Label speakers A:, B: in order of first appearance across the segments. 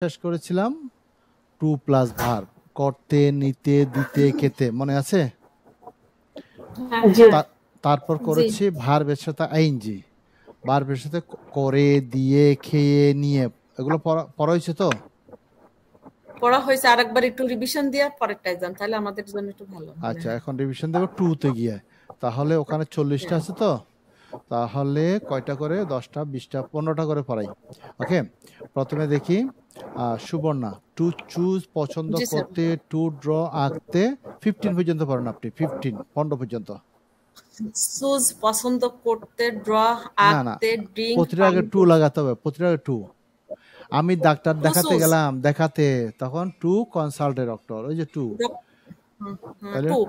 A: শেষ করেছিলাম two plus verb, করতে, নিতে, দিতে, খেতে, মনে আছে?
B: জি
A: তারপর করেছি ভার্বের সাথে আইএনজি, ভার্বের সাথে করে, দিয়ে, খেয়ে, নিয়ে, এগুলো পড়া হয়েছে তো?
B: পড়া হয়েছে, আরেকবার একটু রিভিশন দিয়ে পরেরটা এক্সাম, তাহলে আমাদের জন্য একটু ভালো হবে।
A: আচ্ছা, এখন রিভিশন দেবো 2 তে গিয়ে। তাহলে ওখানে 40টা আছে তো, তাহলে কয়টা করে? 10টা, 20টা, 15টা করে পড়াই। ওকে, প্রথমে দেখি সুবর্ণা, টু চুজ পছন্দ
B: জি স্যার।
A: করতে, টু ড্র আঁকতে, 15 পর্যন্ত পড়েন আপনি, 15 পর্যন্ত।
B: চুজ পছন্দ করতে, ড্র
A: না না,
B: আঁকতে, ড্রিঙ্ক
A: প্রতিটা
B: পান
A: আগে টু
B: করতে।
A: লাগাতে হবে, প্রতিটা আগে টু। আমি ডাক্তার
B: টু
A: দেখাতে
B: চুজ
A: গেলাম, দেখাতে, তখন টু কনসাল্ট এ ডক্টর, ওই যে টু। তাহলে
B: টু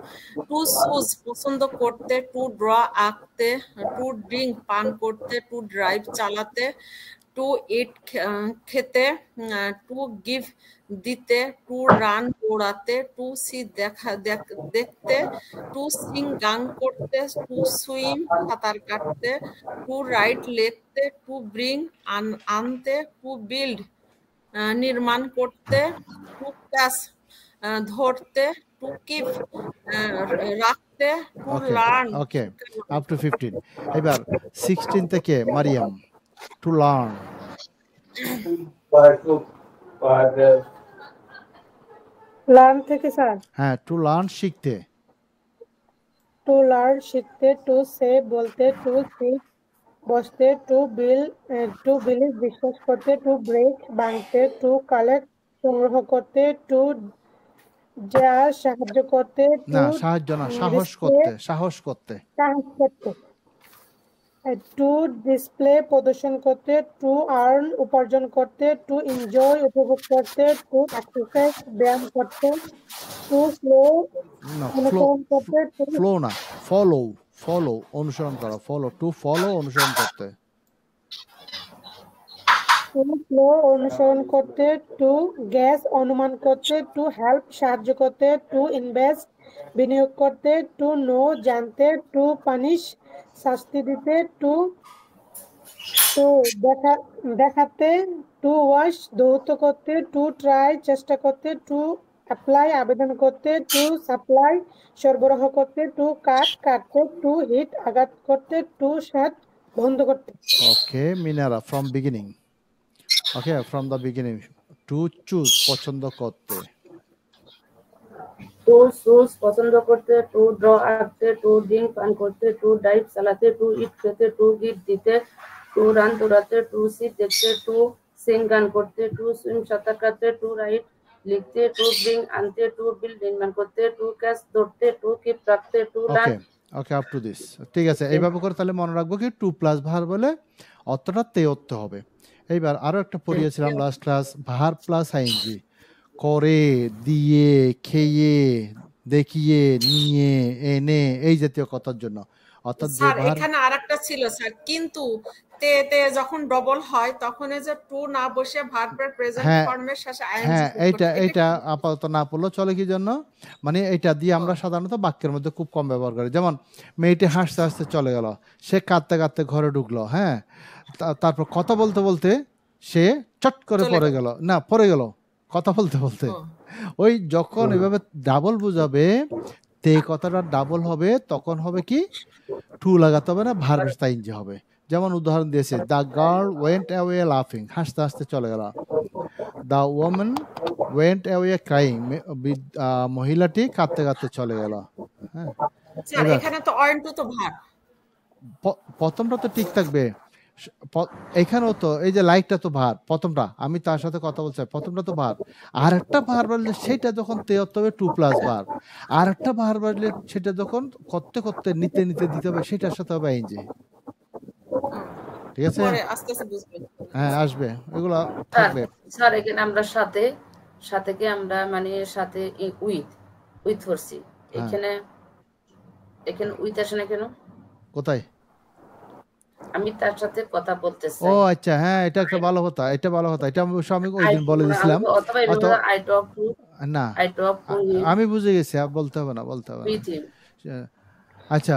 B: টু চুজ পছন্দ করতে, টু ড্র আঁকতে, টু ড্রিঙ্ক পান করতে, টু ড্রাইভ চালাতে, টু ইট খেতে, টু গিভ দিতে, টু রান দৌড়াতে, টু সি দেখতে, টু সিং গান করতে, টু সুইম সাঁতার কাটতে, টু রাইট লিখতে, টু ব্রিং আনতে, টু বিল্ড নির্মাণ করতে, টু ক্যাচ ধরতে, টু কিপ রাখতে, to
A: okay
B: learn.
A: Okay, up to 15। এবার 16 থেকে মারিয়াম, টু লার্ন।
C: লার্ন থেকে স্যার?
A: হ্যাঁ, টু লার্ন শিখতে।
C: টু লার্ন শিখতে, টু সে বলতে, টু সিট বসতে, টু বিলিভ বিশ্বাস করতে, টু ব্রেক ভাঙতে, টু কালেক্ট সংগ্রহ করতে, টু যা সাহায্য করতে, টু
A: না, সাহায্য না, সাহস
C: ডিসপ্লে
A: করতে, সাহস করতে।
C: সাহস করতে, টু ডিসপ্লে প্রদর্শন করতে, টু আর্ন উপার্জন করতে, টু এনজয় উপভোগ করতে, টু এক্সারসাইজ ব্যায়াম করতে, টু স্লো
A: না,
C: অনুসরণ করতে, টু
A: ফ্লো না, ফলো, ফলো অনুসরণ করা, ফলো, টু ফলো অনুসরণ করতে।
C: টু ফ্লো অনুসরণ করতে, টু গ্যাস অনুমান করতে, টু হেল্প সাহায্য করতে, টু ইনভেস্ট বিনিয়োগ করতে, টু নো জানতে, টু পানিশ শাস্তি দিতে, টু টু দেখাতে, টু ওয়াশ ধৌত করতে, টু ট্রাই চেষ্টা করতে, টু অ্যাপ্লাই আবেদন করতে, টু সাপ্লাই সরবরাহ করতে, টু কাটতে, টু হিট আঘাত করতে, টু শাট বন্ধ করতে।
A: Okay Minara, from beginning. Okay, from the beginning. To choose পছন্দ করতে,
D: টু চুজ পছন্দ করতে, টু ড্র আঁকতে, টু ড্রিঙ্ক পান করতে, টু ড্রাইভ চালাতে, টু ইট খেতে, টু গিফট দিতে, টু রান দৌড়াতে, টু সিট দেখতে, টু সিং গান করতে, টু সুইম সাঁতার কাটতে, টু রাইট লিখতে, টু ব্রিং আনতে, টু বিল্ড নির্মাণ করতে, টু ক্যাচ ধরতে, টু কিপ রাখতে, to learn.
A: Okay up to this. ঠিক আছে, এইভাবে করে তাহলে মনে রাখবো কি টু প্লাস ভার বলে অতটা তে অর্থ হবে। এইবার আরো একটা পড়িয়েছিলাম last class, verb plus ING, করে, দিয়ে, খেয়ে, দেখিয়ে, নিয়ে, এনে, এই জাতীয় কথার জন্য। অর্থাৎ যে
B: স্যার
A: ভার,
B: এখানে আরেকটা ছিল স্যার, কিন্তু তে তে যখন ডবল হয় তখন এই যে টু না বসে ভার্বের প্রেজেন্ট
A: হ্যাঁ
B: ফর্মের শেষে আইএনজি
A: হ্যাঁ,
B: যোগ
A: এইটা
B: করতে,
A: এইটা আপাতত না পড়লেও চলে, কি জন্য? মানে এটা দিয়ে আমরা সাধারণত বাক্যের মধ্যে খুব কম ব্যবহার করি। যেমন মেয়েটি হাসতে হাসতে চলে গেল, সে কাঁদতে কাঁদতে ঘরে ঢুকলো, হ্যাঁ, তারপর কথা বলতে বলতে সে চট করে পড়ে গেল, না পড়ে গেল কথা বলতে বলতে। ওই যখন এভাবে ডাবল বুঝাবে, তে কথাটা ডাবল হবে, তখন হবে কি টু লাগাতে হবে না, ভার্বের আইএনজি হবে। যেমন উদাহরণ দিয়েছে, দ্য গার্ল ওয়েন্ট অ্যাওয়ে লাফিং, হাসতে হাসতে চলে গেল। The women went away crying, মহিলাটি কাঁদতে কাঁদতে চলে গেল। হ্যাঁ,
B: স্যার
A: এবার
B: এখানে তো অয়েন টু তো ভার্ব,
A: প্রথমটা তো ঠিক থাকবে, এখানেও তো এই যে লাইকটা তো ভার, প্রথমটা আমি তার সাথে কথা বলছি, প্রথমটা তো ভার। আর একটা ভার বাড়লে সেটা যখন তে হতে হবে টু প্লাস ভার। আর একটা ভার বাড়লে সেটা যখন করতে করতে নিতে নিতে দিতে হবে, সেটার সাথে হবে আইনজি। ঠিক আছে,
B: পরে আস্তে আস্তে বুঝবেন।
A: হ্যাঁ আসবে, এগুলো থাকবে।
D: স্যার এখানে আমরা সাথে সাথে কি আমরা মানে সাথে উইথ ধরছি, এখানে এখানে উইথ আসে না কেন?
A: কোথায়?
D: আমি তার সাথে কথা বলতে
A: ও
D: চাই।
A: আচ্ছা, হ্যাঁ, এটা একটা ভালো কথা, এটা ভালো কথা, এটা আমি ওই দিন বলে দিছিলাম।
D: অথবা আই
A: না,
D: টক টু
A: আমি বুঝে গেছি, বলতে হবে না, বলতে হবে না।
D: With him.
A: আচ্ছা,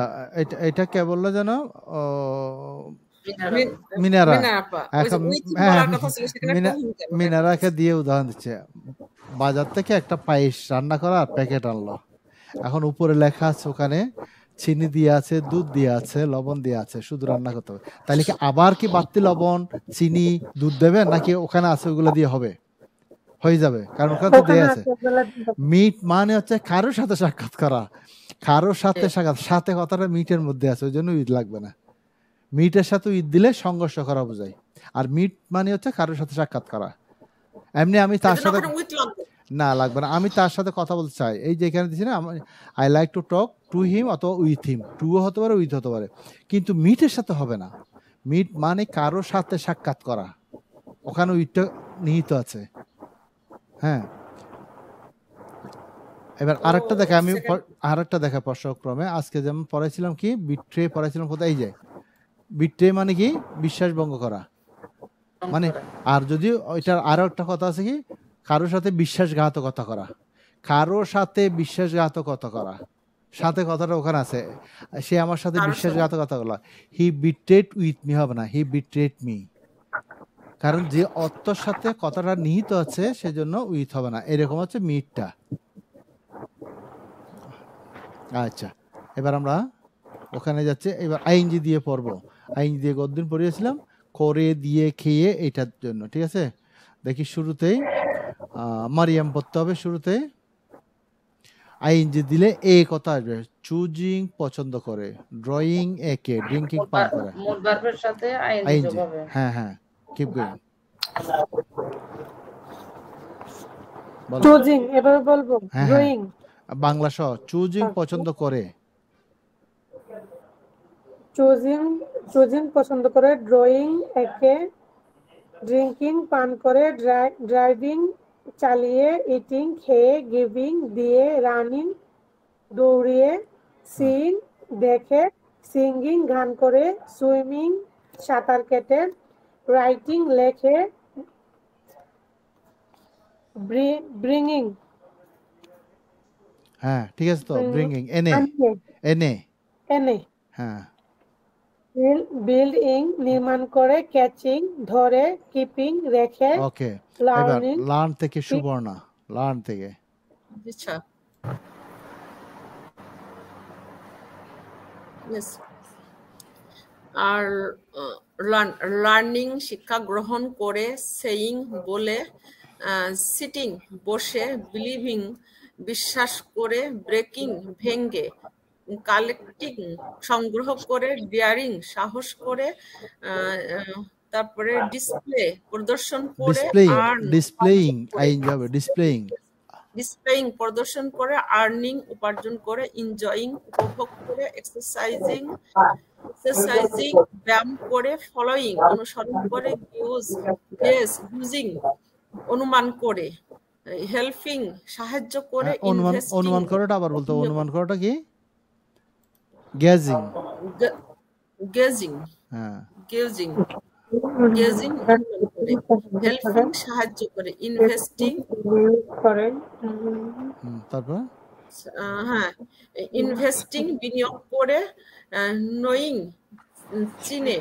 A: এটা কে বললো যেন?
B: মিন-
A: মিনারা
B: মিনা আপা ওই যে
A: এখন
B: উইথিং
A: হ্যাঁ
B: বলার কথা ছিল সেখানে
A: মিনা
B: টু কেন?
A: মিনারাকে দিয়ে উদাহরণ দিচ্ছে, বাজার থেকে একটা পায়েস রান্না করা প্যাকেট আনলো, এখন উপরে লেখা আছে ওখানে চিনি দিয়ে আছে, দুধ দিয়ে আছে, লবণ দিয়ে আছে, শুধু রান্না করতে হবে। তাহলে কি আবার কি বাড়তি লবণ, চিনি, দুধ দেবে, নাকি ওখানে আছে ওগুলো দিয়ে হবে? হয়ে যাবে, কারণ ওখানে তো
C: ওখানে
A: দেয়া আছে।
C: আছে ওগুলা দিয়ে হবে।
A: মিট মানে হচ্ছে কারোর সাথে সাক্ষাৎ করা, কারোর সাথে সাক্ষাৎ, সাথে কথাটা মিটের মধ্যে আছে, ওই জন্য ঈদ লাগবে না। মিটের সাথে ঈদ দিলে সংঘর্ষ করা বোঝায়, আর মিট মানে হচ্ছে কারোর সাথে সাক্ষাৎ করা। এমনি আমি তার
B: এজন্য
A: সাথে
B: ওখানে উইথ লাগবে।
A: না লাগবে না, আমি তার সাথে কথা বলতে চাই, এই যে এখানে দিচ্ছি না, I like to talk to him অথবা উইথ হিম, টুও হতে পারে উইথ হতে পারে, কিন্তু মিটের সাথে হবে না। মিট মানে কারোর সাথে সাক্ষাৎ করা, ওখানে উইথটা নিহিত আছে। হ্যাঁ, এবার
B: ও
A: আরেকটা দেখা, আমি
B: সেকেন্ড
A: আরেকটা দেখা পর্যায়ক্রমে আজকে যেমন পড়াইছিলাম কি বিট্রে পড়াইছিলাম কোথায়, এই যে বিট্রে মানে কি বিশ্বাস ভঙ্গ করা মানে, আর যদি ওইটার আরো একটা কথা আছে কি কারোর সাথে বিশ্বাসঘাতকতা করা, কারোর সাথে বিশ্বাসঘাতকতা করা, সাথে কথাটা ওখানে আছে, সে আমার সাথে
B: কারোর সাথে
A: বিশ্বাসঘাতকতা করলো, হি বিট্রেড উইথ মি হবে না, হি বিট্রেড মি, কারণ যে অর্থের সাথে কথাটা নিহিত আছে সেজন্য উইথ হবে না, এরকম হচ্ছে মিটটা। আচ্ছা, এবার আমরা ওখানে যাচ্ছে, এবার আইনজি দিয়ে পড়বো, আইনজি দিয়ে গদ্দিন পড়িয়েছিলাম, করে দিয়ে খেয়ে এটার জন্য, ঠিক আছে। দেখি শুরুতেই মারিয়াম পড়তে হবে, শুরুতে আইনজি দিলে এ কথা আসবে, চুজিং পছন্দ করে, ড্রয়িং একে, ড্রিঙ্কিং পান করে,
D: মোট ভার্বের সাথে আইএনজি যোগ
A: আইনজি,
D: হবে।
A: হ্যাঁ হ্যাঁ, কিপ গোয়িং, বলো।
C: চুজিং এভাবে বলবো,
A: হ্যাঁ হ্যাঁ,
C: ড্রয়িং
A: বাংলা সহ, চুজিং পছন্দ করে,
C: চুজিং চুজিং পছন্দ করে, ড্রয়িং একে, ড্রিঙ্কিং পান করে, ড্রাইভিং চালিয়ে, ইটিং খেয়ে, গিভিং দিয়ে, রানিং দৌড়িয়ে, সিং দেখে, সিঙ্গিং গান করে, সুইমিং সাঁতার কেটে, রাইটিং লেখে, ব্রিঙ্গিং
A: হ্যাঁ ঠিক আছে তো, ব্রিঙ্গিং এনে,
C: আনিয়ে,
A: এনে,
C: এনে,
A: হ্যাঁ
C: বিল্ডিং নির্মাণ করে, ক্যাচিং ধরে, কিপিং রেখে,
A: ওকে। এবার
C: লার্নিং
A: লার্ন থেকে সুবর্ণা, লার্ন থেকে,
B: আচ্ছা yes আর লার্নিং শিক্ষা গ্রহণ করে, সেইং বলে, সিটিং বসে, বিলিভিং বিশ্বাস করে, ব্রেকিং ভেঙ্গে, কালেক্টিং সংগ্রহ করে, ডিয়ারিং সাহস করে, তারপরে ডিসপ্লে প্রদর্শন করে,
A: ডিসপ্লেইং,
B: আর্ন
A: ডিসপ্লেইং আইন যাবে, ডিসপ্লেইং,
B: ডিসপ্লেইং প্রদর্শন করে, আর্নিং উপার্জন করে, এনজয়িং উপভোগ করে, এক্সারসাইজিং ব্যায়াম করে, ফলোইং অনুসরণ করে, ইউজিং অনুমান করে, হেল্পিং সাহায্য করে,
A: অনুমান,
B: ইনভেস্টিং
A: অনুমান করাটা আবার বলতে হবে, অনুমান করাটা কি, গ্যাজিং,
B: গেজিং
A: হ্যাঁ
B: গেজিং গেজিং অনুমান করে, হেল্পিং সাহায্য করে, ইনভেস্টিং
C: করেন,
A: তারপর
B: হ্যাঁ ইনভেস্টিং বিনিয়োগ করে, নোয়িং চিনে,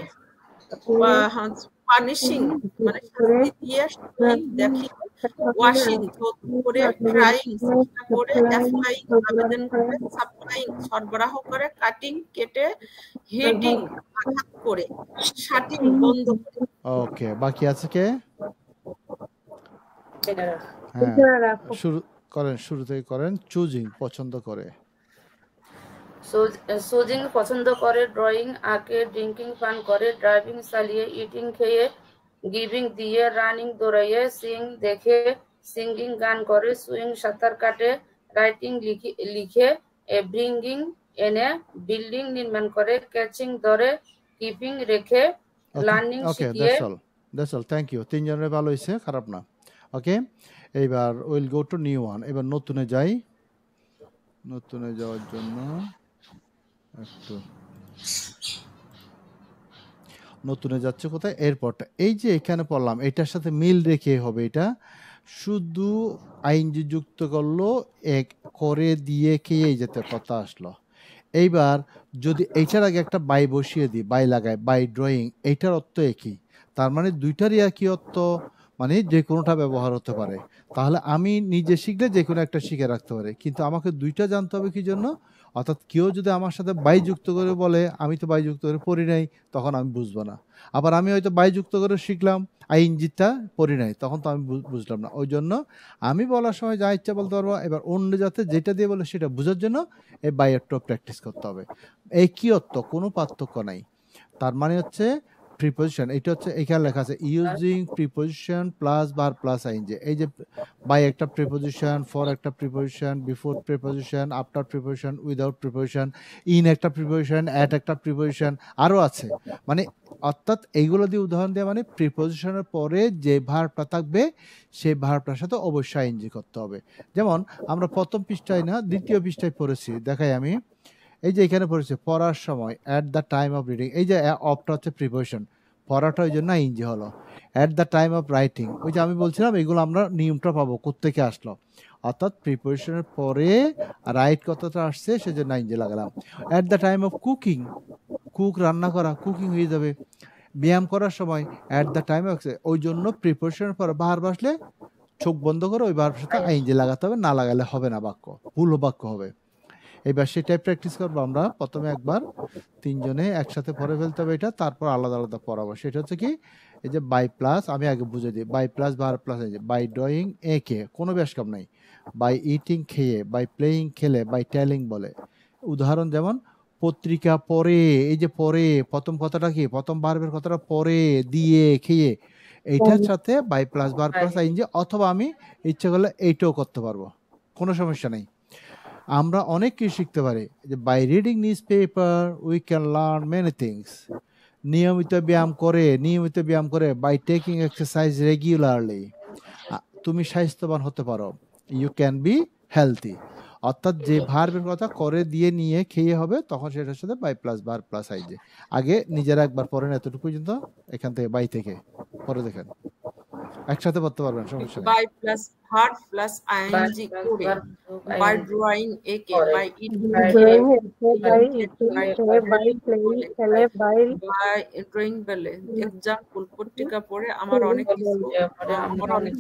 B: পানিশিং মানে শাস্তি দিয়ে, শোয়িং দেখিয়ে, ওয়াশিং ধৌত করে, ট্রাইং চেষ্টা করে, অ্যাপ্লাইং আবেদন করে, সাপ্লাইং সরবরাহ করে, কাটিং কেটে, হিটিং আঘাত করে, শাটিং বন্ধ করে।
A: ওকে, বাকি আছে কে,
D: এটারা।
A: হ্যাঁ শুরু করেন, শুরু থেকে করেন, চুজিং পছন্দ করে,
D: সুজিং পছন্দ করে, ড্রয়িং আঁকে, ড্রিঙ্কিং পান করে, ড্রাইভিং চালিয়ে, ইটিং খেয়ে, গিভিং দিয়ে, রানিং দৌড়াইয়ে, সিং দেখে, সিঙ্গিং গান করে, সুইং সাঁতার কাটে, রাইটিং লিখে, ব্রিঙ্গিং এনে, বিল্ডিং নির্মাণ করে, ক্যাচিং ধরে, কিপিং রেখে, লার্নিং
A: ওকে,
D: শিখিয়ে।
A: দ্যাটস অল, থ্যাংক ইউ, তিনজনের ভালো হয়েছে, খারাপ না। ওকে, এইবার will go to new one, এবার নতুনে যাই, নতুনে যাওয়ার জন্য একটু, নতুনে যাচ্ছে কোথায়, এয়ারপোর্টটা, এই যে এখানে পড়লাম, এটার সাথে মিল রেখে হবে, এটা শুধু আইনজি যুক্ত করলো, এক করে দিয়ে খেয়ে যেতে কথা আসলো, এইবার যদি এইটার আগে একটা বাই বসিয়ে দিই, বাই লাগাই, বাই ড্রয়িং, এইটার অর্থ একই। তার মানে দুইটারই একই অর্থ, মানে যে কোনোটা ব্যবহার হতে পারে। তাহলে আমি নিজে শিখলে যে কোনো একটা শিখে রাখতে পারি, কিন্তু আমাকে দুইটা জানতে হবে কি জন্য? অর্থাৎ কেউ যদি আমার সাথে বাই যুক্ত করে বলে, আমি তো বাই যুক্ত করে পড়ি নাই, তখন আমি বুঝবো না। আবার আমি হয়তো বাই যুক্ত করে শিখলাম, আইএনজিটা পড়ি নাই, তখন তো আমি বুঝলাম না। ওই জন্য আমি বলার সময় যা ইচ্ছা বলতে পারবো, এবার অন্য যাতে যেটা দিয়ে বলে সেটা বোঝার জন্য এই বাই-এরটাও প্র্যাকটিস করতে হবে। একই অর্থ, কোনো পার্থক্য নাই। তার মানে হচ্ছে প্রিপোজিশন, এটা হচ্ছে এখানে লেখা আছে using preposition plus verb plus ING. এই যে বাই একটা প্রিপোজিশন, ফর একটা preposition, before preposition, after preposition, without preposition, in একটা প্রিপোজিশন, অ্যাট একটা প্রিপোজিশন, আরও আছে। মানে অর্থাৎ এইগুলো দিয়ে উদাহরণ দিয়ে, মানে প্রিপোজিশনের পরে যে ভার্বটা থাকবে সেই ভার্বটার সাথে অবশ্যই আইএনজি করতে হবে। যেমন আমরা প্রথম পৃষ্ঠায় না, দ্বিতীয় পৃষ্ঠায় পড়েছি, দেখাই আমি। এই যে এখানে পড়েছে পড়ার সময়, at the time of reading, এই যে অফটা হচ্ছে প্রিপোজিশন, পড়াটা ওই জন্য আইএনজি হলো। At the time of writing, ওই যে আমি বলছিলাম এগুলো আমরা নিয়মটা পাবো কোত্থেকে আসলো, অর্থাৎ প্রিপোজিশনের পরে রাইট কতটা আসছে সেজন্য আইএনজি লাগালাম। At the time of cooking, cook রান্না করা, কুকিং হয়ে যাবে। ব্যায়াম করার সময়, অ্যাট দ্য টাইম অফ, ওই জন্য প্রিপোজিশনের পরে ভার্ব আসলে চোখ বন্ধ করে ওই ভার্বের সাথে আইএনজি লাগাতে হবে, না লাগালে হবে না, বাক্য ভুল বাক্য হবে। এবার সেটাই প্র্যাকটিস করবো আমরা। প্রথমে একবার তিনজনে একসাথে পড়ে ফেলতে হবে এটা, তারপর আলাদা আলাদা পড়াবো। সেটা হচ্ছে কি, এই যে বাই প্লাস, আমি আগে বুঝে দিই, বাই প্লাস ভার্ব প্লাস, এই যে বাই ড্রয়িং একে, কোনো ব্যাস কাম নাই, বাই ইটিং খেয়ে, বাই প্লেয়িং খেলে, বাই টেলিং বলে। উদাহরণ যেমন পত্রিকা পড়ে, এই যে পড়ে প্রথম কথাটা কি, প্রথম ভার্বের কথাটা পড়ে দিয়ে খেয়ে, এইটার সাথে by plus verb plus ING, অথবা আমি ইচ্ছে করলে এইটাও করতে পারবো, কোনো সমস্যা নেই। আমরা অনেক কিছু শিখতে পারি, যে by reading news paper we can learn many things. নিয়মিত ব্যায়াম করে, বাই টেকিং এক্সারসাইজ রেগুলারলি, তুমি স্বাস্থ্যবান হতে পারো। ইউ ক্যান বি হেলথি, অর্থাৎ যে ভার্বের কথা করে দিয়ে নিয়ে খেয়ে হবে, তখন সেটার সাথে বাই প্লাস ভার্ব প্লাস আইজে। আগে নিজেরা একবার পড়েন এতটুকু পর্যন্ত, এখান থেকে বাই থেকে পরে দেখেন, একসাথে পড়তে পারবেন, সমস্যা নেই।
B: By plus verb plus ING করে, বাই ড্রয়িং একে, বাই ইটিং
C: ড্রয়িং একে, বাই ইটিং খেয়ে, বাই প্লেয়িং খেলে, বাই
B: বাই ড্রয়িং বেলে। এক্সাম্পল, পত্রিকা পড়ে আমার অনেক কিছু শিখতে পারি।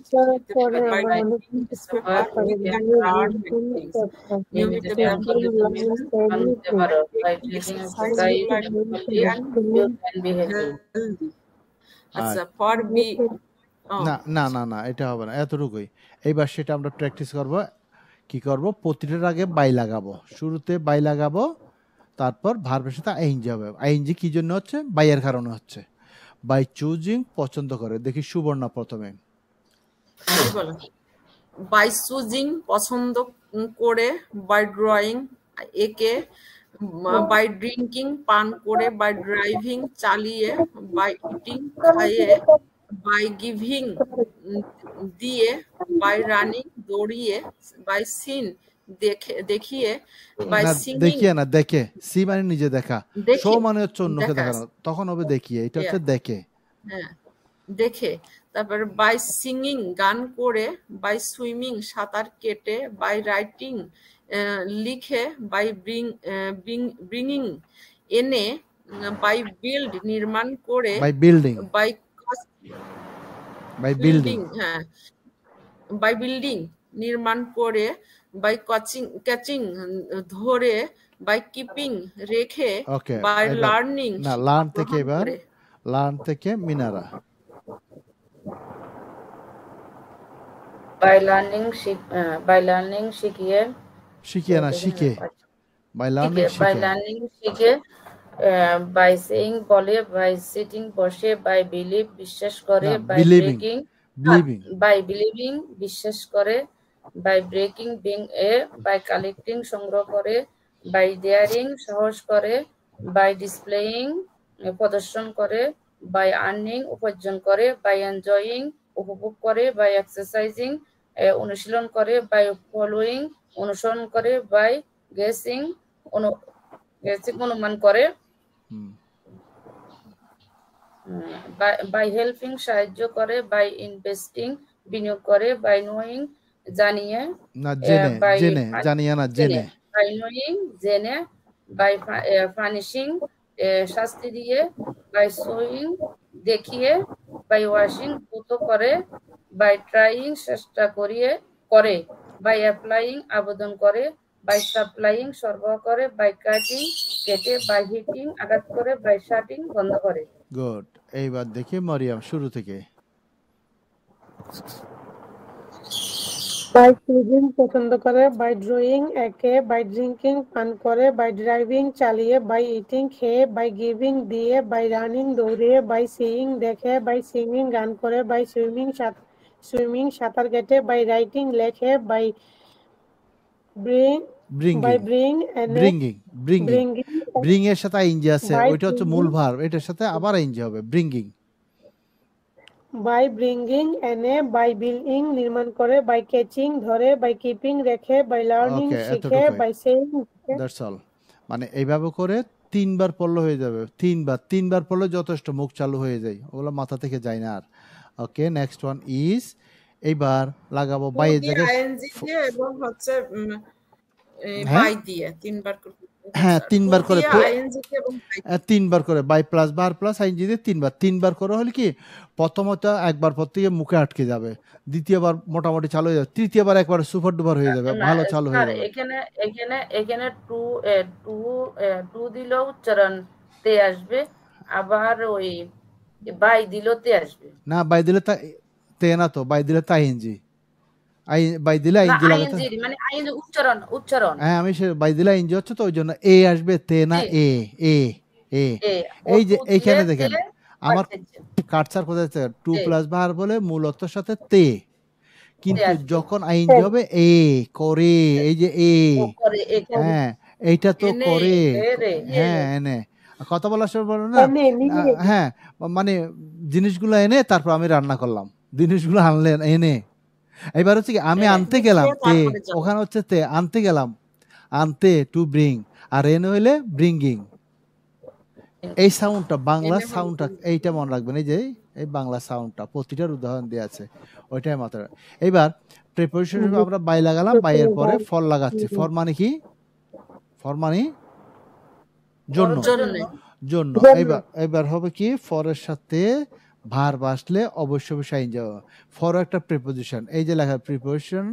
C: পরে
B: বাই
C: আমার অনেক
B: রিডিং
C: কিছু
B: নিউজ
C: শিখতে
B: পেপার
C: পারি।
B: We can
C: buy
B: learn
C: reading
B: many things.
C: Paper
B: নিয়মিত
C: we
B: ব্যায়াম
C: can
B: করলে তুমি
C: learn anything.
B: Exercise
C: By
B: regularly and healthy. আচ্ছা, ফর বি,
A: না না না না, এটা হবে না, এতটুকুই। এইবার সেটা আমরা প্র্যাকটিস করব। কি করব, প্রতিটার আগে বাই লাগাবো, শুরুতে বাই লাগাবো, তারপর ভার্বের সাথে আইএনজি হবে। আইএনজি কি জন্য হচ্ছে, বাইয়ের কারণে হচ্ছে। বাই চুজিং, পছন্দ করে। দেখি সুবর্ণা প্রথমে।
B: বাই চুজিং, পছন্দ করে, বাই ড্রয়িং একে, বাই ড্রিঙ্কিং, পান করে, বাই ড্রাইভিং, চালিয়ে, বাই ইটিং, খাইয়ে, বাই গিভিং, দিয়ে, বাই রানিং, দৌড়িয়ে, বাই সিন, দেখিয়ে, বাই
A: না
B: সিঙ্গিং,
A: দেখিয়ে না, দেখে। সি মানে নিজে দেখা, শো
B: দেখে,
A: মানে হচ্ছে অন্যকে
B: দেখা,
A: দেখানো, তখন হবে দেখিয়ে, এটা হচ্ছে দেখে।
B: হ্যাঁ দেখে। তারপরে বাই সিঙ্গিং, গান করে, বাই সুইমিং, সাঁতার কেটে, বাই রাইটিং, লিখে, বাই ব্রিঙ্গিং, এনে, বাই বিল্ড, নির্মাণ করে,
A: by building,
B: by
A: by building,
B: building, হ্যাঁ বাই বিল্ডিং, নির্মাণ করে, বাই ক্যাচিং, ধরে, বাই কিপিং, রেখে,
A: ওকে।
B: বাই লার্নিং,
A: না, লার্ন থেকে, এবার লার্ন থেকে মিনারা।
D: বাই লার্নিং শিখিয়ে,
A: শিখিয়ে না, শিখে। বাই লার্নিং
D: বাই
A: শিখে।
D: লার্নিং শিখে, বাই সেইং বলে, বাই সিটিং বসে, বাই বিলিভ বিশ্বাস করে, বাই ব্রেকিং বাই বিলিভিং বিশ্বাস করে, বাই ব্রেকিং বিং এ, বাই কালেক্টিং সংগ্রহ করে, বাই ডেয়ারিং সাহস করে, বাই ডিসপ্লেইং প্রদর্শন করে, বাই আর্নিং উপার্জন করে, বাই এনজয়িং উপভোগ করে, বাই এক্সারসাইজিং অনুশীলন করে, বাই ফলোয়িং অনুসরণ করে, বাই গেসিং অনুমান করে, বাই হেল্পিং সাহায্য করে, বাই ইনভেস্টিং বিনিয়োগ করে, বাই নোয়িং জানিয়ে,
A: না জেনে, জেনে, জানিয়ে না, জেনে।
D: বাই নোয়িং জেনে, বাই ফার্নিশিং শাস্তি দিয়ে, বাই শোয়িং দেখিয়ে, বাই ওয়াশিং ধুতো করে, বাই ট্রাইং চেষ্টা করে, বাই অ্যাপ্লাইং আবেদন করে, বাই সাপ্লাইং সরবরাহ করে, বাই কাটিং কেটে, বাই হিটিং আঘাত করে, বাই শাটিং বন্ধ করে।
A: গুড। এইবার দেখি মরিয়ম শুরু থেকে।
C: বাই চুজিং পছন্দ করে, বাই ড্রয়িং একে, বাই ড্রিঙ্কিং পান করে, বাই ড্রাইভিং চালিয়ে, বাই ইটিং খেয়ে, বাই গিভিং দিয়ে, বাই রানিং দৌড়িয়ে, বাই সিইং দেখে, বাই সিঙ্গিং গান করে, বাই সুইমিং সাঁতার কেটে, বাই রাইটিং লেখে, by
A: bringing bringing bringing bring এর সাথে আইনজি আছে, ওইটা হচ্ছে মূল ভার্ব, এটার সাথে আবার আইনজি হবে ব্রিঙ্গিং।
C: বাই ব্রিঙ্গিং এনে, বাই বিল্ডিং নির্মাণ করে, বাই ক্যাচিং ধরে, বাই কিপিং রেখে, বাই লার্নিং শিখে, বাই সেইং।
A: That's all. মানে এইভাবে করে 3 বার পড়লে হয়ে যাবে, 3 বার পড়লে যথেষ্ট, মুখ চালু হয়ে যায়, ওগুলো মাথা থেকে যায় না আর। ওকে, নেক্সট ওয়ান ইজ, এইবার লাগাবো বাই এর জায়গায়
B: আইএনজি দিয়ে এবং হচ্ছে বাই দিয়ে 3 বার করে।
A: হ্যাঁ 3 বার করে,
B: আইএনজি এবং
A: 3 বার করে, বাই প্লাস বার প্লাস আইনজি দিয়ে 3 বার করে হলে কি প্রথমত একবার পর থেকে মুখে আটকে যাবে, দ্বিতীয়বার মোটামুটি চালু হয়ে যাবে, তৃতীয়বার একবার সুপার ডুপার হয়ে যাবে, ভালো চালু হয়ে যাবে।
D: এখানে টু দিলেও উচ্চারণ তে আসবে, আবার ওই বাই দিলেও তে আসবে
A: না, বাই দিলে তে না তো, বাই দিলে তা আইনজি, বাই দিলে আইনজি লাগাতে,
D: মানে আইনজি উচ্চারণ।
A: হ্যাঁ আমি সে বাই দিলে আইনজি হচ্ছে তো, ওই জন্য এ আসবে, তে না এ এ এ। এই যে এইখানে দেখেন আমার কাটছার কোথায় আছে, 2 প্লাস ভার বলে মূল অর্থের সাথে তে, কিন্তু যখন আইনজি হবে এ করে, এই যে এ, হ্যাঁ এইটা তো করে, হ্যাঁ এনে কথা বলার সময় বলো না, হ্যাঁ মানে জিনিসগুলো এনে তারপর আমি রান্না করলাম, জিনিসগুলো আনলেন এনে। এবার হচ্ছে কি আমি আনতে গেলাম তে, ওখানে হচ্ছে তে আনতে গেলাম, আনতে টু ব্রিং, আর এনে হইলে ব্রিঙ্গিং। এই সাউন্ডটা, বাংলা সাউন্ডটা এইটা মনে রাখবেন, এই যে এই বাংলা সাউন্ডটা প্রতিটার উদাহরণ দেওয়া আছে, ওইটাই মাত্রা। এবার প্রিপোজিশন হিসেবে আমরা বাই লাগালাম, বাইয়ের পরে ফর লাগাচ্ছি। ফর মানে কি? ফর মানে জন্য, জন্য। এবার হবে কি, ফরের সাথে ভার্ব আসলে অবশ্যই সাইন যাবে। ফর একটা প্রিপোজিশন, এই যে লেখা preposition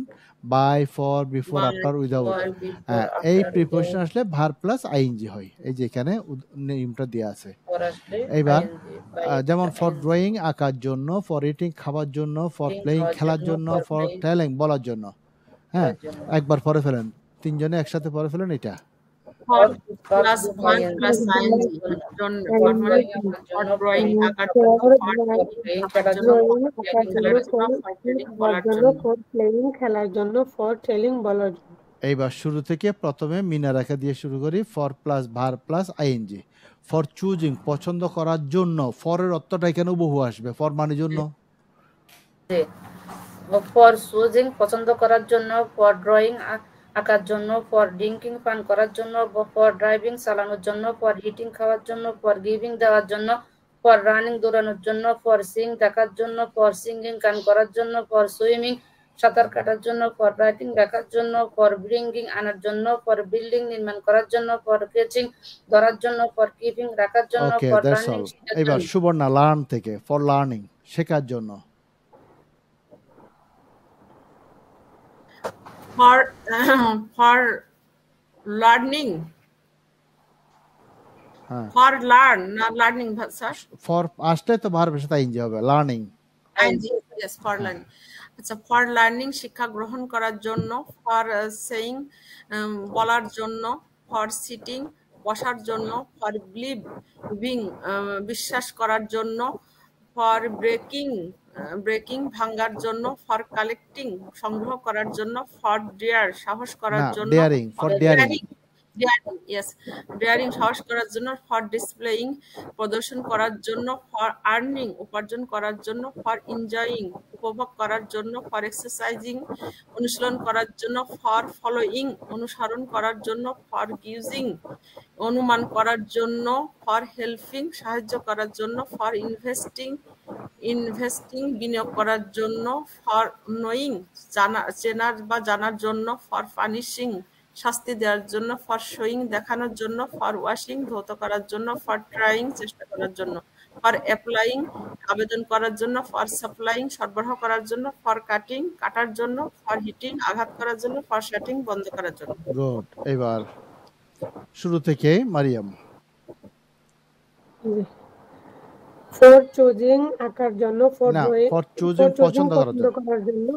A: by, for, before, after, without, এই প্রিপোজিশন আসলে ভার্ব প্লাস আইএনজি হয়, এই যে এখানে নিয়মটা দেয়া আছে। এবার যেমন ফর ড্রয়িং আঁকার জন্য, ফর ইটিং খাবার জন্য, ফর প্লেইং খেলার জন্য, ফর টেলিং বলার জন্য। হ্যাঁ একবার পড়ে ফেলেন, তিনজনে একসাথে পড়ে ফেলেন এটা।
B: For plus verb plus ING জন্য, ফর মানে ফর ড্রয়িং আঁকার জন্য, ফর প্লেইং খেলার জন্য,
C: ফর প্লেইং খেলার জন্য, ফর টেলিং বলার জন্য।
A: এইবার শুরু থেকে প্রথমে মিনা রেখা দিয়ে শুরু করি। For plus verb plus ING. For choosing পছন্দ করার জন্য, ফরের অর্থটা এখানে বহু আসবে, ফর মানে জন্য।
D: ফর চুজিং পছন্দ করার জন্য, ফর ড্রয়িং আঁকার জন্য, ফর ড্রিঙ্কিং পান করার জন্য, ফর ড্রাইভিং চালানোর জন্য, ফর ইটিং খাওয়ার জন্য, ফর গিভিং দেওয়ার জন্য, ফর রানিং দৌড়ানোর জন্য, ফর সিং দেখার জন্য, ফর সিঙ্গিং গান করার জন্য, ফর সুইমিং সাঁতার কাটার জন্য, ফর রাইটিং লেখার জন্য, ফর ব্রিঙ্গিং আনার জন্য, ফর বিল্ডিং নির্মাণ করার জন্য, ফর ক্যাচিং ধরার জন্য, ফর কিপিং রাখার জন্য, ফর লার্নিং শেখার জন্য।
A: এবার সুবর্ণা লার্ন থেকে, ফর লার্নিং শেখার জন্য।
B: for learning, for learn, not learning ভাষা।
A: ফর আসলে তো ভার্বের সাথে আইএনজি হবে, লার্নিং।
B: yes, for learning। আচ্ছা, for learning শিক্ষা গ্রহণ করার জন্য, for saying বলার জন্য, for sitting বসার জন্য, for believing বিশ্বাস করার জন্য, for breaking ভাঙার জন্য, for collecting সংগ্রহ করার জন্য, for dare সাহস করার জন্য, daring সাহস করার জন্য, for displaying প্রদর্শন করার জন্য, for earning উপার্জন করার জন্য, for enjoying উপভোগ করার জন্য, for exercising অনুশীলন করার জন্য, for following অনুসরণ করার জন্য, for giving অনুমান করার জন্য, for helping সাহায্য করার জন্য, for investing বিনিয়োগ করার জন্য, for knowing চেনার বা জানার জন্য, for punishing শাস্তি দেওয়ার জন্য, ফর শোয়িং দেখানোর জন্য, ফর ওয়াশিং ধৌত করার জন্য, ফর ট্রাইং চেষ্টা করার জন্য, ফর অ্যাপ্লাইং আবেদন করার জন্য, ফর সাপ্লাইং সরবরাহ করার জন্য, ফর কাটিং কাটার জন্য, ফর হিটিং আঘাত করার জন্য, ফর শাটিং বন্ধ করার জন্য।
A: গুড। এবার শুরু থেকে মারিয়াম।
C: ফর চুজিং আঁকার জন্য, ফর
A: না,
C: ড্রয়িং
A: ফর চুজিং পছন্দ করার জন্য।
C: করার জন্য,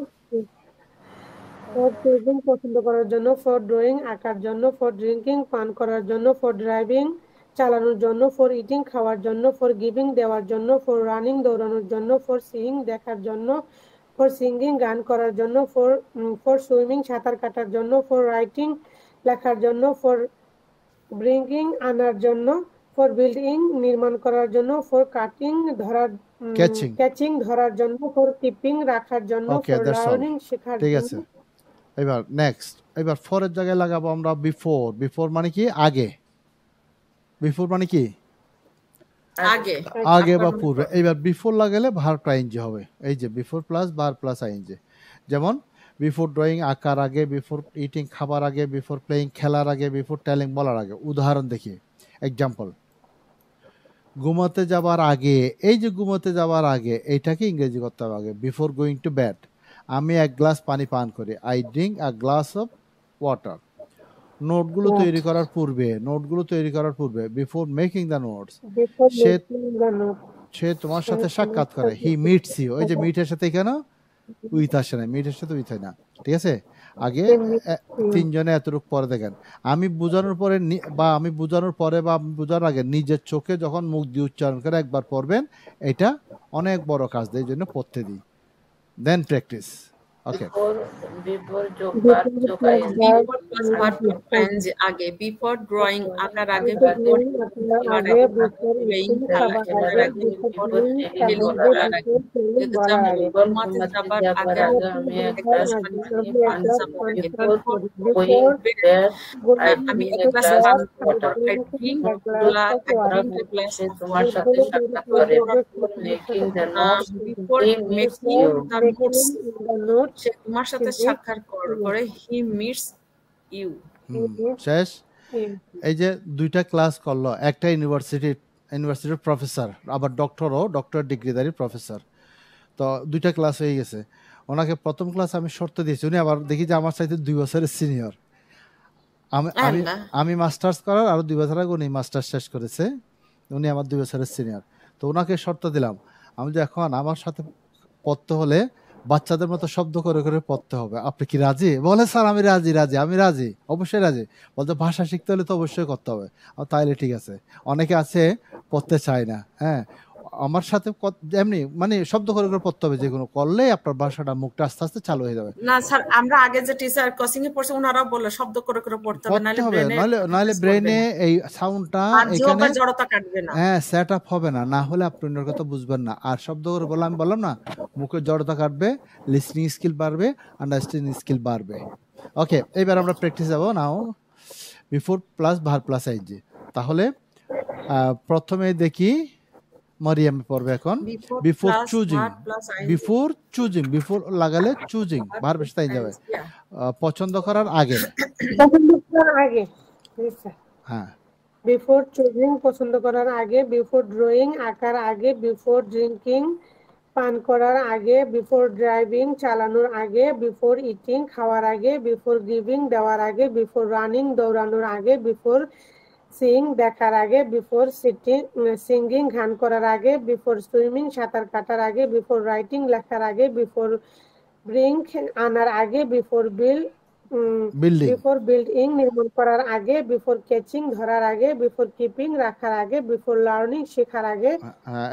C: ফর চুজিং পছন্দ করার জন্য, ফর ড্রয়িং আঁকার জন্য, ফর ড্রিঙ্কিং পান করার জন্য, ফর ড্রাইভিং চালানোর জন্য, ফর ইটিং খাওয়ার জন্য, ফর গিভিং দেওয়ার জন্য, ফর রানিং দৌড়ানোর জন্য, ফর সিইং দেখার জন্য, ফর সিঙ্গিং গান করার জন্য, ফর সুইমিং সাঁতার কাটার জন্য, ফর রাইটিং লেখার জন্য, ফর ব্রিঙ্গিং আনার জন্য, ফর বিল্ডিং নির্মাণ করার জন্য, ফর কাটিং ধরার ক্যাচিং ধরার জন্য, ফর কিপিং রাখার জন্য,
A: ওকে,
C: ফর
A: দ্যাটস অল।
C: লার্নিং শেখার
A: ঠিক
C: জন্য।
A: আছে, এবার নেক্সট। এবার ফরের জায়গায় লাগাবো আমরা বিফোর। বিফোর মানে কি? আগে। বিফোর মানে কি?
B: আগে
A: আগে বা পূর্বে। এইবার বিফোর লাগালে ভার্ব আইএনজি হবে। এই যে before plus verb plus ING. যেমন বিফোর ড্রয়িং আঁকার আগে, বিফোর ইটিং খাবার আগে, বিফোর প্লেয়িং খেলার আগে, বিফোর টেলিং বলার আগে। উদাহরণ দেখি, এক্সাম্পল। ঘুমাতে যাবার আগে, এই যে ঘুমাতে যাবার আগে, এইটাকে ইংরেজি করতে হবে আগে। বিফোর গোয়িং টু বেড আমি এক গ্লাস পানি পান করি, I drink a glass of water. নোটগুলো তৈরি করার পূর্বে, নোটগুলো তৈরি করার পূর্বে, বিফোর মেকিং দ্য নোটস, সে তোমার সাথে সাক্ষাৎ করে, হি মিটস ইউ। ওই যে মিটের সাথে এখানে উইথ আসে না, মিটের সাথে উইথ হয় না, ঠিক আছে? আগে তিনজনে এতটুকু পরে দেখেন। আমি বোঝানোর পরে বা আমি বোঝানোর পরে বা আমি বোঝানোর আগে নিজের চোখে যখন মুখ দিয়ে উচ্চারণ করে একবার পড়বেন, এটা অনেক বড় কাজ, এই জন্য পড়তে দিই। Then practice. ওকে,
D: বিফোর যোগ ভার্ব যোগ ING.
B: Before plus verb ING আগে, বিফোর ড্রয়িং আঁকার আগে, বিফোর খাওয়ার আগে, বিফোর প্লেয়িং খেলার আগে, বিফোর টেলিং বলার আগে, এক্সাম্পল ঘুমাতে যাবার আগে আমি এক গ্লাস পানি পান আগে, বিফোর গোয়িং বেড আমি এক গ্লাস পান ওয়াটার, আই ড্রিঙ্ক গ্লাস
D: তোমার সাথে সাক্ষাৎ করে, before making the notes
B: before
D: he meets
B: making
D: you.
B: The notes সে তোমার সাথে সাক্ষাৎ করে, হি মিটস ইউ।
A: শেষ। এই যে দুইটা ক্লাস করলো, একটা ইউনিভার্সিটির প্রফেসর, আবার ডক্টর ডিগ্রিধারী প্রফেসর। তো দুইটা ক্লাস হয়ে গেছে। ওনাকে প্রথম ক্লাস আমি শর্ত দিয়েছি, উনি আবার দেখি যে আমার চাইতে 2 বছরের সিনিয়র। আমি মাস্টার্স করার আরো 2 বছর আগে উনি মাস্টার্স শেষ করেছে, উনি আমার 2 বছরের সিনিয়র। তো ওনাকে শর্ত দিলাম, আমি যে এখন আমার সাথে পড়তে হলে বাচ্চাদের মতো শব্দ করে করে পড়তে হবে, আপনি কি রাজি? বলে স্যার আমি রাজি, অবশ্যই রাজি। বলতে ভাষা শিখতে হলে তো অবশ্যই করতে হবে। তাইলে ঠিক আছে। অনেকে আছে পড়তে চায় না, হ্যাঁ, আমার সাথে এমনি মানে শব্দ করে করে পড়তে হবে, যেগুলো করলে আপনার ভাষাটা মুখটা আস্তে আস্তে চালু হয়ে যাবে।
B: না স্যার, আমরা আগে যে টিচার কোচিং এ পড়ছে ওনারা বলে শব্দ করে করে পড়তে হবে,
A: নাহলে ব্রেনে এই সাউন্ডটা
B: এখানে জড়তা কাটবে না,
A: হ্যাঁ সেট আপ হবে না, না হলে আপনি অন্যের কথা বুঝবেন না। আর শব্দ করে বললাম, আমি বললাম না, মুখে জড়তা কাটবে, লিসনিং স্কিল বাড়বে, আন্ডারস্ট্যান্ডিং স্কিল বাড়বে। ওকে, এবার আমরা প্র্যাকটিস যাব now. Before plus verb plus ING. তাহলে প্রথমে দেখি মারিয়াম পড়বে এখন। বিফোর চুজিং, বিফোর লাগালে চুজিং ভার্বের সাথে যাবে। পছন্দ করার আগে, হ্যাঁ।
C: বিফোর চুজিং পছন্দ করার আগে, বিফোর ড্রয়িং আঁকার আগে, বিফোর ড্রিঙ্কিং পান করার আগে, বিফোর ড্রাইভিং চালানোর আগে, বিফোর ইটিং খাওয়ার আগে, বিফোর গিভিং দেওয়ার আগে, বিফোর রানিং দৌড়ানোর আগে, বিফোর সিইং দেখার আগে, বিফোর সিঙ্গিং গান করার আগে, বিফোর সুইমিং সাঁতার কাটার আগে, বিফোর রাইটিং লেখার আগে, বিফোর ব্রিঙ্ক আনার আগে, বিফোর বিল্ডিং নির্মাণ করার আগে, বিফোর ক্যাচিং ধরার আগে, বিফোর কিপিং রাখার আগে, বিফোর লার্নিং শেখার আগে,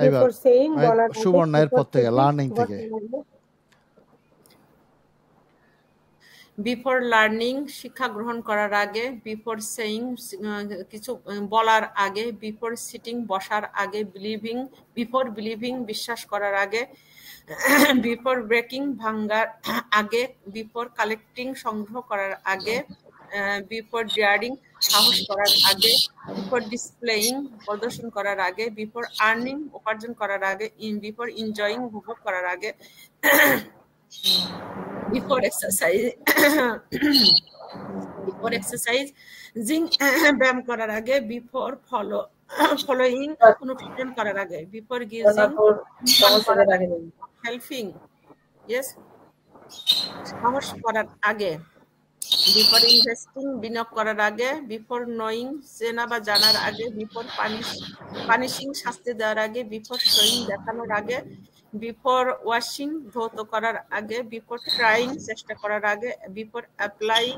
C: বিফোর সেইং বলার আগে,
A: সুবর্ণের পর থেকে লার্নিং থেকে,
B: বিফোর লার্নিং শিক্ষা গ্রহণ করার আগে, বিফোর সেইং কিছু বলার আগে, বিফোর সিটিং বসার আগে, বিফোর বিলিভিং বিশ্বাস করার আগে, বিফোর ব্রেকিং ভাঙ্গার আগে, বিফোর কালেক্টিং সংগ্রহ করার আগে, বিফোর ডেয়ারিং সাহস করার আগে, বিফোর ডিসপ্লেইং প্রদর্শন করার আগে, বিফোর আর্নিং উপার্জন করার আগে, বিফোর এনজয়িং উপভোগ করার আগে, বিফোর এক্সারসাইজ বিফোর এক্সারসাইজ জিং ব্যায়াম করার আগে, বিফোর ফলোইং অনুসরণ করার আগে, বিফোর গিভিং
D: সমস্যার আগে
B: হেল্পিং ইয়েস সাহস করার আগে, বিফোর ইনভেস্টিং বিনিয়োগ করার আগে, বিফোর নোয়িং চেনা বা জানার আগে, বিফোর পানিশিং শাস্তি দেওয়ার আগে, বিফোর শোয়িং দেখানোর আগে, বিফোর ওয়াশিং ধৌত করার আগে, বিফোর ট্রাইং চেষ্টা করার আগে, বিফোর অ্যাপ্লাইং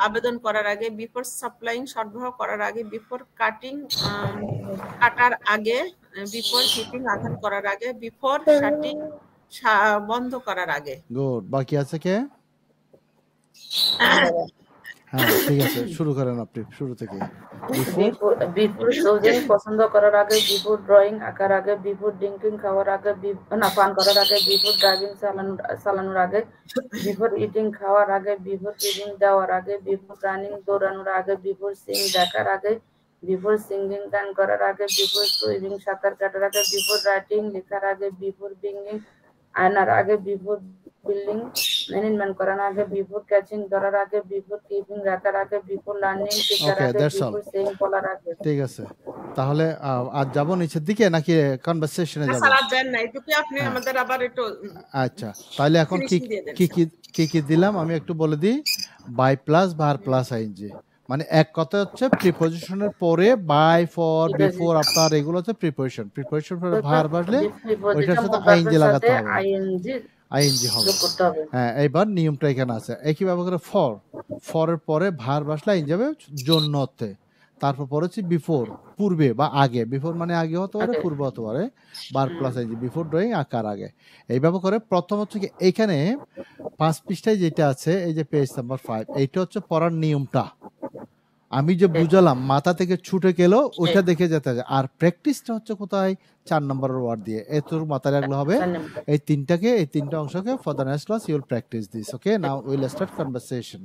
B: আবেদন করার আগে, বিফোর সাপ্লাইং সরবরাহ করার আগে, বিফোর কাটিং কাটার আগে, বিফোর হিটিং আঘাত করার আগে, বিফোর শাটিং বন্ধ করার আগে।
A: গুড। বাকি আছে কে? হ্যাঁ ঠিক আছে, শুরু করেন আপনি শুরু থেকে।
D: বিফোর চুজিং পছন্দ করার আগে, বিফোর ড্রয়িং আঁকার আগে, বিফোর ড্রিঙ্কিং খাওয়ার আগে, পান করার আগে, বিফোর ড্রাইভিং চালানোর আগে, বিফোর ইটিং খাওয়ার আগে, বিফোর ফিডিং দেওয়ার আগে, বিফোর রানিং দৌড়ানোর আগে, বিফোর সিং দেখার আগে, বিফোর সিঙ্গিং গান করার আগে, বিফোর সুইমিং সাঁতার কাটার আগে, বিফোর রাইটিং লেখার আগে, বিফোর বিঙ্গিং আয়নার আগে, বিফোর বিল্ডিং ম্যানেজমেন্ট করার আগে, বিফোর ক্যাচিং ধরার আগে, বিফোর কিপিং রাখার আগে, বিফোর লার্নিং শেখার
A: ওকে,
D: আগে,
A: দ্যাটস অল।
D: বিফোর সেইং বলার আগে।
A: ঠিক আছে, তাহলে আজ যাবো নিচের দিকে নাকি কনভারসেশনে যাবো?
B: সালাদ দেন না, এটুকু আপনি আমাদের আবার একটু
A: আচ্ছা, তাহলে এখন কি
B: finishing দিয়ে দেন।
A: কি কি কি কি দিলাম আমি একটু বলে দিই। By plus verb plus ING, মানে এক কথা হচ্ছে প্রিপজিশনের পরে বাই, ফর, বিফোর, আফটার এগুলো হচ্ছে প্রিপজিশন। প্রিপজিশন পরে ভার বসলে ওইটার সাথে আইএনজি লাগাতে হবে,
D: আইএনজি
A: আইএনজি হবে।
D: যোগ করতে হবে।
A: হ্যাঁ, এইবার নিয়মটা এখানে আছে। একই ভাবে করে ফরের পরে ভার বসলে আইন যাবে জন্য অর্থে। তারপর পরে হচ্ছে বিফোর, পূর্বে বা আগে। বিফোর মানে আগে হতে পারে,
D: আগে।
A: পূর্বে হতে পারে। বার প্লাস আইনজি, বিফোর ড্রয়িং আঁকার আগে। এইভাবে করে প্রথম হচ্ছে কি এইখানে 5 পৃষ্ঠায় যেটা আছে, এই যে পেজ নাম্বার 5, এইটা হচ্ছে পড়ার নিয়মটা। আমি যে বুঝালাম মাথা থেকে ছুটে গেল ওইটা দেখে যেতে হবে। আর প্র্যাকটিসটা হচ্ছে কোথায়? 4 নম্বরের ওয়ার্ড দিয়ে। এত মাথায় রাখলে হবে। এই তিনটা অংশকে for the next class you will practice this. Okay, now will start conversation.